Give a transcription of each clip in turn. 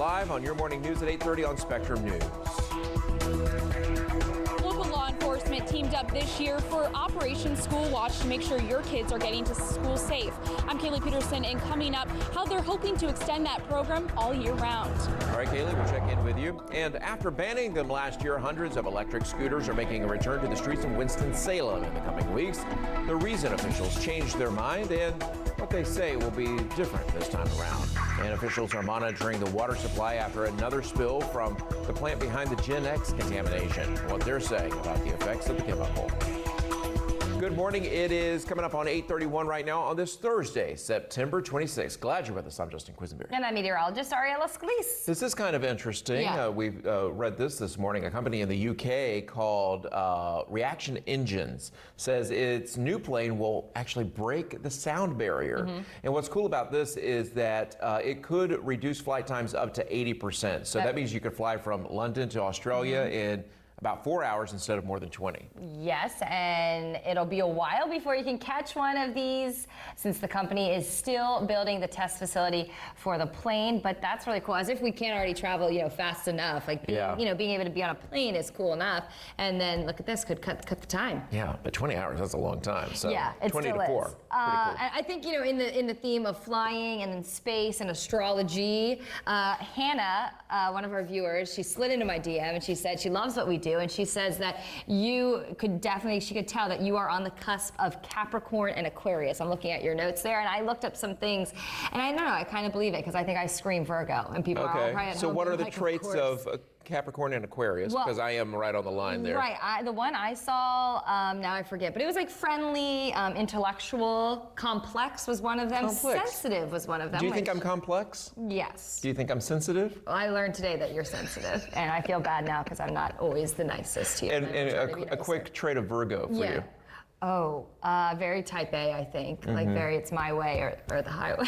live on your morning news at 8:30 on Spectrum News. Local law enforcement teamed up this year for Operation School Watch to make sure your kids are getting to school safe. I'm Kaylee Peterson, and coming up, how they're hoping to extend that program all year round. All right, Kaylee, we'll check in with you. And after banning them last year, hundreds of electric scooters are making a return to the streets of Winston-Salem in the coming weeks. The reason officials changed their mind and what they say will be different this time around. And officials are monitoring the water supply after another spill from the plant behind the Gen X contamination. What they're saying about the effects of the chemical. Good morning. It is coming up on 8:31 right now on this Thursday, September 26th. Glad you're with us. I'm Justin Quisenberry. And I'm meteorologist Ariella Scalise. This is kind of interesting. Yeah. We've read this morning. A company in the UK called Reaction Engines says its new plane will actually break the sound barrier. And what's cool about this is that it could reduce flight times up to 80%. So that means you could fly from London to Australia in about 4 hours instead of more than 20. Yes, and it'll be a while before you can catch one of these since the company is still building the test facility for the plane. But that's really cool, as if we can't already travel, fast enough. Like, being able to be on a plane is cool enough. And then look at this, could cut the time. Yeah, but 20 hours, that's a long time. So yeah, it 20 still to 4. Is. I think, in the theme of flying and then space and astrology, Hannah, one of our viewers, she slid into my DM and she said she loves what we do. And she says that she could tell that you are on the cusp of Capricorn and Aquarius. I'm looking at your notes there, and I looked up some things, and I don't know, I kind of believe it because I think I scream Virgo, and people are all probably at so home what are the like, traits of Capricorn and Aquarius? Because I am right on the line there. Right, the one I saw, now I forget, but it was like friendly, intellectual, complex was one of them, sensitive was one of them. Do you think I'm complex? Yes. Do you think I'm sensitive? Well, I learned today that you're sensitive, and I feel bad now because I'm not always the nicest to you. And a quick trait of Virgo for you. Oh, very type A, I think. Like it's my way or the highway.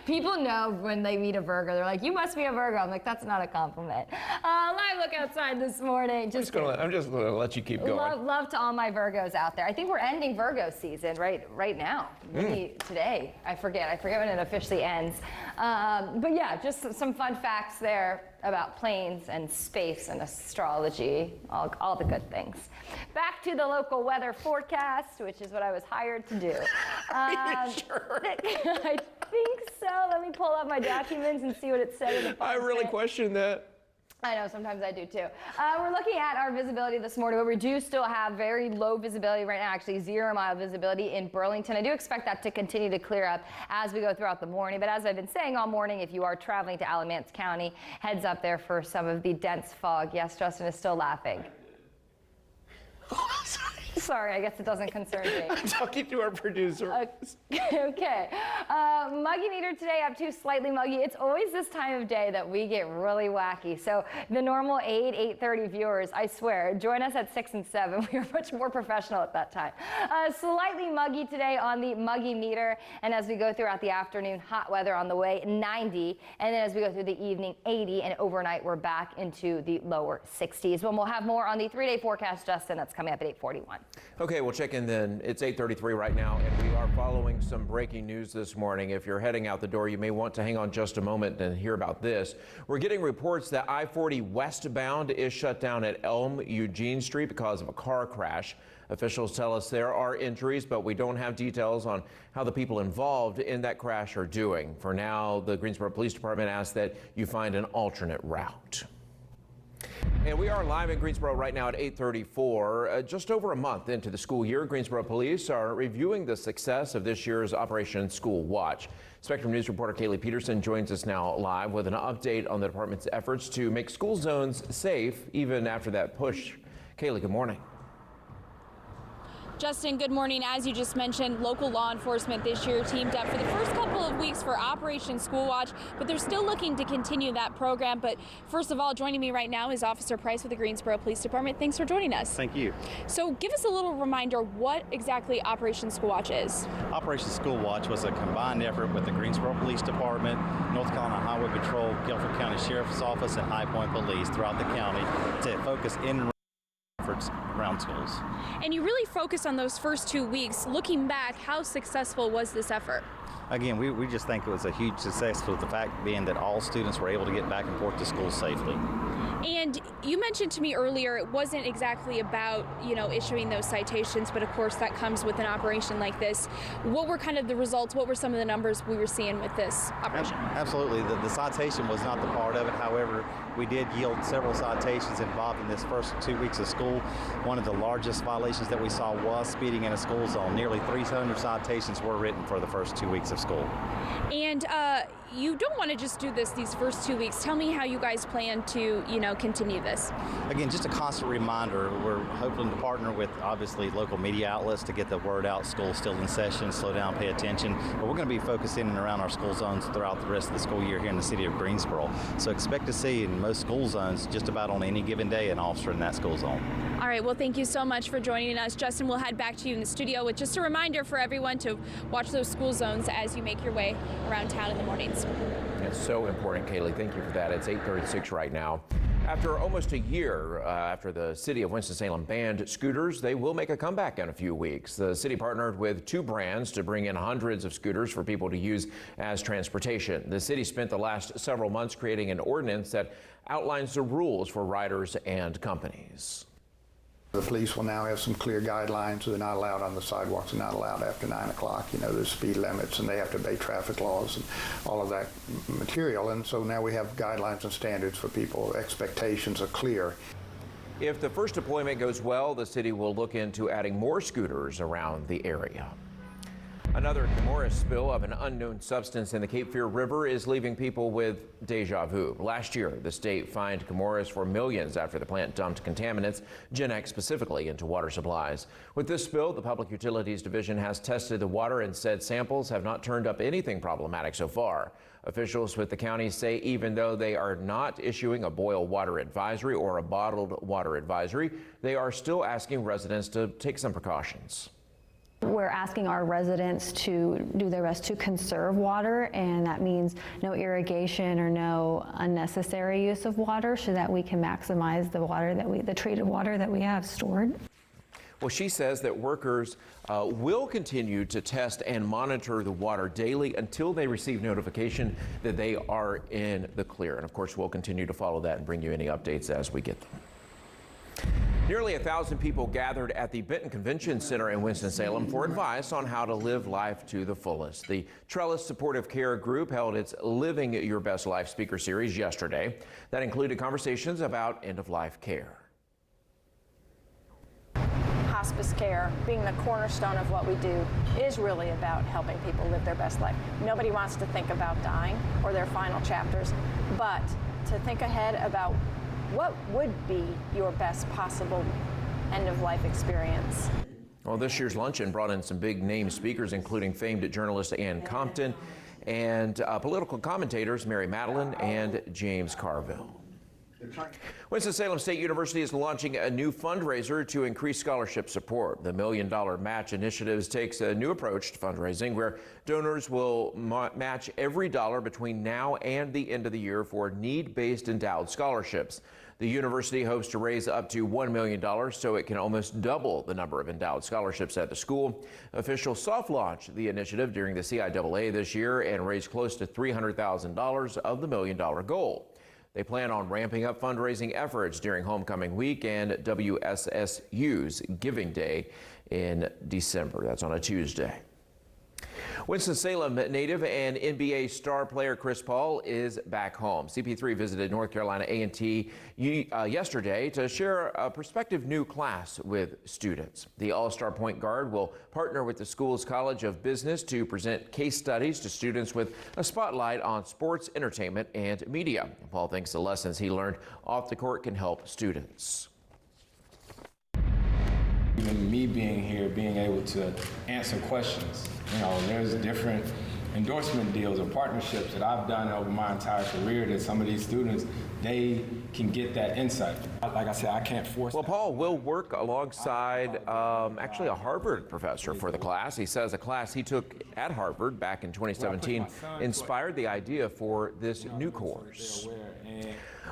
People know when they meet a Virgo, they're like, you must be a Virgo. I'm like, that's not a compliment. Live look outside this morning. I'm just gonna let you keep going. Love to all my Virgos out there. I think we're ending Virgo season right now. Maybe today. I forget when it officially ends. But yeah, just some fun facts there about planes and space and astrology, all the good things. Back to the local weather forecast, which is what I was hired to do. Are you sure? I think so. Let me pull up my documents and see what it said in the fine I really print. question that. I know, sometimes I do too. We're looking at our visibility this morning, where we do still have very low visibility right now, actually 0 mile visibility in Burlington. I do expect that to continue to clear up as we go throughout the morning. But as I've been saying all morning, if you are traveling to Alamance County, heads up there for some of the dense fog. Yes, Justin is still laughing. Sorry, I guess it doesn't concern me. I'm talking to our producer. Okay. Muggy meter today up to slightly muggy. It's always this time of day that we get really wacky. So the normal 8:30 viewers, I swear, join us at 6 and 7. We are much more professional at that time. Slightly muggy today on the muggy meter. And as we go throughout the afternoon, hot weather on the way, 90. And then as we go through the evening, 80. And overnight, we're back into the lower 60s. When we'll have more on the 3-day forecast, Justin, that's coming up at 8:41. Okay, we'll check in then. It's 8:33 right now, and we are following some breaking news this morning. If you're heading out the door, you may want to hang on just a moment and hear about this. We're getting reports that I-40 westbound is shut down at Elm Eugene Street because of a car crash. Officials tell us there are injuries, but we don't have details on how the people involved in that crash are doing. For now, the Greensboro Police Department asks that you find an alternate route. And we are live in Greensboro right now at 8:34. Just over a month into the school year, Greensboro Police are reviewing the success of this year's Operation School Watch. Spectrum News reporter Kaylee Peterson joins us now live with an update on the department's efforts to make school zones safe even after that push. Kaylee, good morning. Justin, good morning. As you just mentioned, local law enforcement this year teamed up for the first couple of weeks for Operation School Watch, but they're still looking to continue that program. But first of all, joining me right now is Officer Price with the Greensboro Police Department. Thanks for joining us. Thank you. So give us a little reminder what exactly Operation School Watch is. Operation School Watch was a combined effort with the Greensboro Police Department, North Carolina Highway Patrol, Guilford County Sheriff's Office, and High Point Police throughout the county to focus in efforts around schools. And you really focus on those first 2 weeks. Looking back, how successful was this effort? Again, we just think it was a huge success, with the fact being that all students were able to get back and forth to school safely. And you mentioned to me earlier it wasn't exactly about, issuing those citations, but of course that comes with an operation like this. What were kind of the results? What were some of the numbers we were seeing with this operation? Absolutely. The citation was not the part of it. However, we did yield several citations involved in this first 2 weeks of school. One of the largest violations that we saw was speeding in a school zone. Nearly 300 citations were written for the first 2 weeks of school. And you don't want to just do this these first 2 weeks. Tell me how you guys plan to, continue this. Again, just a constant reminder. We're hoping to partner with, obviously, local media outlets to get the word out. School's still in session. Slow down, pay attention. But we're going to be focused in and around our school zones throughout the rest of the school year here in the city of Greensboro. So expect to see in most school zones, just about on any given day, an officer in that school zone. All right. Well, thank you so much for joining us. Justin, we'll head back to you in the studio with just a reminder for everyone to watch those school zones as you make your way around town in the mornings. It's so important, Kaylee. Thank you for that. It's 8:36 right now. After almost a year after the city of Winston-Salem banned scooters, they will make a comeback in a few weeks. The city partnered with 2 brands to bring in hundreds of scooters for people to use as transportation. The city spent the last several months creating an ordinance that outlines the rules for riders and companies. The police will now have some clear guidelines. They're not allowed on the sidewalks. They're not allowed after 9 o'clock. There's speed limits, and they have to obey traffic laws and all of that material. And so now we have guidelines and standards for people. Expectations are clear. If the first deployment goes well, the city will look into adding more scooters around the area. Another Chemours spill of an unknown substance in the Cape Fear River is leaving people with deja vu. Last year, the state fined Chemours for millions after the plant dumped contaminants, Genex specifically, into water supplies. With this spill, the Public Utilities Division has tested the water and said samples have not turned up anything problematic so far. Officials with the county say even though they are not issuing a boil water advisory or a bottled water advisory, they are still asking residents to take some precautions. We're asking our residents to do their best to conserve water, and that means no irrigation or no unnecessary use of water so that we can maximize the treated water that we have stored. Well, she says that workers will continue to test and monitor the water daily until they receive notification that they are in the clear. And of course, we'll continue to follow that and bring you any updates as we get them. Nearly 1,000 people gathered at the Benton Convention Center in Winston-Salem for advice on how to live life to the fullest. The Trellis Supportive Care Group held its Living Your Best Life speaker series yesterday. That included conversations about end-of-life care. Hospice care, being the cornerstone of what we do, is really about helping people live their best life. Nobody wants to think about dying or their final chapters, but to think ahead about what would be your best possible end-of-life experience. Well, this year's luncheon brought in some big-name speakers, including famed journalist Ann Compton and political commentators Mary Madeline and James Carville. Winston-Salem State University is launching a new fundraiser to increase scholarship support. The $1 Million Match Initiative takes a new approach to fundraising where donors will match every dollar between now and the end of the year for need-based endowed scholarships. The university hopes to raise up to $1 million so it can almost double the number of endowed scholarships at the school. Officials soft launched the initiative during the CIAA this year and raised close to $300,000 of the $1 million goal. They plan on ramping up fundraising efforts during homecoming week and WSSU's Giving Day in December. That's on a Tuesday. Winston-Salem native and NBA star player Chris Paul is back home. CP3 visited North Carolina A&T yesterday to share a prospective new class with students. The all-star point guard will partner with the school's College of Business to present case studies to students with a spotlight on sports, entertainment, and media. Paul thinks the lessons he learned off the court can help students. Even me being here, being able to answer questions, there's different endorsement deals or partnerships that I've done over my entire career that some of these students, they can get that insight. Like I said, I can't force Well, Paul will work alongside actually a Harvard professor for the class. He says a class he took at Harvard back in 2017 inspired the idea for this new course.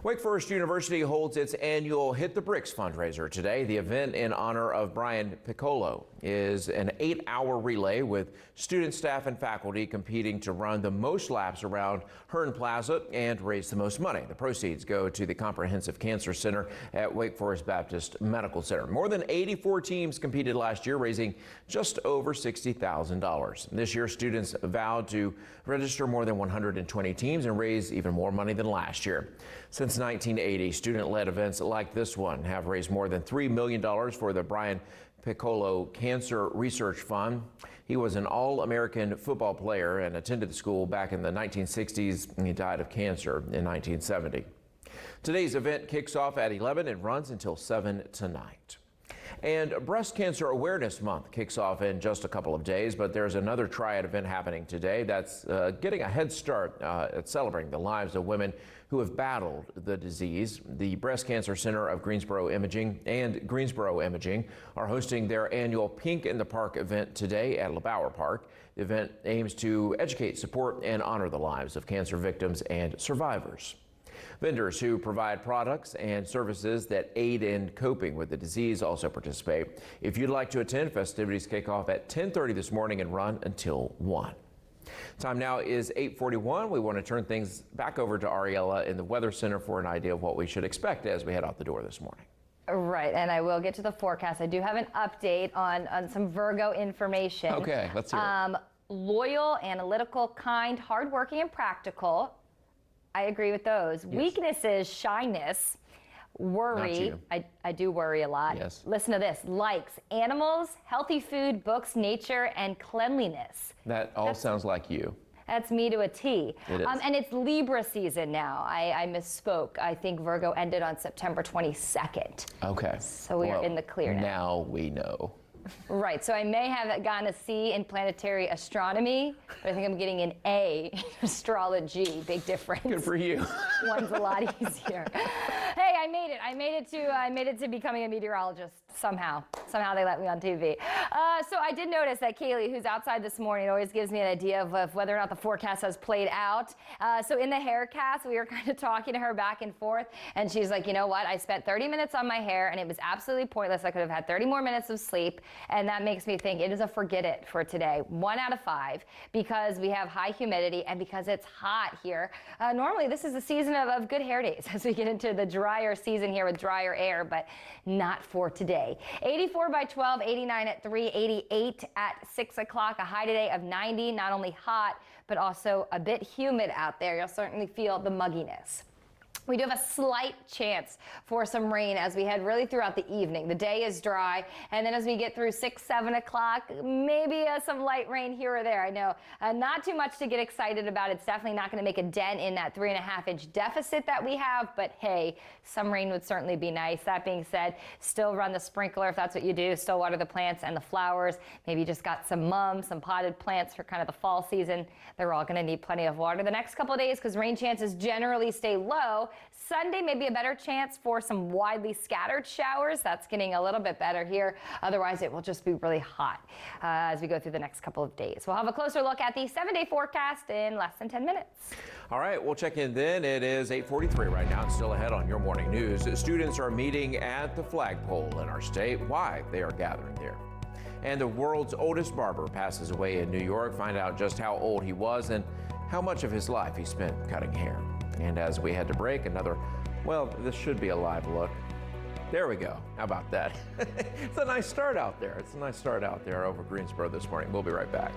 Wake Forest University holds its annual Hit the Bricks fundraiser today. The event in honor of Brian Piccolo is an 8-hour relay with students, staff, and faculty competing to run the most laps around Hearn Plaza and raise the most money. The proceeds go to the Comprehensive Cancer Center at Wake Forest Baptist Medical Center. More than 84 teams competed last year, raising just over $60,000. This year, students vowed to register more than 120 teams and raise even more money than last year. Since 1980, student-led events like this one have raised more than $3 million for the Brian Piccolo Cancer Research Fund. He was an All-American football player and attended the school back in the 1960s, and he died of cancer in 1970. Today's event kicks off at 11 and runs until 7 tonight. And Breast Cancer Awareness Month kicks off in just a couple of days, but there's another triad event happening today that's getting a head start at celebrating the lives of women who have battled the disease. The Breast Cancer Center of Greensboro Imaging and Greensboro Imaging are hosting their annual Pink in the Park event today at LeBauer Park. The event aims to educate, support, and honor the lives of cancer victims and survivors. Vendors who provide products and services that aid in coping with the disease also participate. If you'd like to attend, festivities kick off at 10:30 this morning and run until 1. Time now is 8:41. We want to turn things back over to Ariella in the Weather Center for an idea of what we should expect as we head out the door this morning. Right, and I will get to the forecast. I do have an update on some Virgo information. Okay, let's hear it. Loyal, analytical, kind, hardworking, and practical. I agree with those. Yes. Weaknesses, shyness, worry. I do worry a lot. Yes. Listen to this. Likes, animals, healthy food, books, nature, and cleanliness. That all sounds like you. That's me to a T. It is. And it's Libra season now. I misspoke. I think Virgo ended on September 22nd. Okay. So we are in the clear now. Now we know. Right, so I may have gotten a C in planetary astronomy, but I think I'm getting an A in astrology. Big difference. Good for you. One's a lot easier. Hey, I made it. I made it to becoming a meteorologist somehow. Somehow they let me on TV. So I did notice that Kaylee, who's outside this morning, always gives me an idea of whether or not the forecast has played out. So in the haircast, we were kind of talking to her back and forth, and she's like, you know what? I spent 30 minutes on my hair, and it was absolutely pointless. I could have had 30 more minutes of sleep. And that makes me think it is a forget it for today. 1 out of 5, because we have high humidity and because it's hot here. Normally, this is a season of good hair days as we get into the drier season here with drier air, but not for today. 84 by 12, 89 at 3, 88 at 6 o'clock. A high today of 90, not only hot, but also a bit humid out there. You'll certainly feel the mugginess. We do have a slight chance for some rain as we head really throughout the evening. The day is dry, and then as we get through 6, 7 o'clock, maybe some light rain here or there. I know not too much to get excited about. It's definitely not going to make a dent in that 3.5-inch deficit that we have, but hey, some rain would certainly be nice. That being said, still run the sprinkler if that's what you do. Still water the plants and the flowers. Maybe you just got some mums, some potted plants for kind of the fall season. They're all going to need plenty of water the next couple of days because rain chances generally stay low. Sunday may be a better chance for some widely scattered showers. That's getting a little bit better here. Otherwise, it will just be really hot as we go through the next couple of days. We'll have a closer look at the 7-day forecast in less than 10 minutes. All right, we'll check in then. It is 8:43 right now. It's still ahead on your morning news. Students are meeting at the flagpole in our state. Why they are gathering there. And the world's oldest barber passes away in New York. Find out just how old he was and how much of his life he spent cutting hair. And as we head to break, this should be a live look. There we go. How about that? It's a nice start out there. It's a nice start out there over Greensboro this morning. We'll be right back.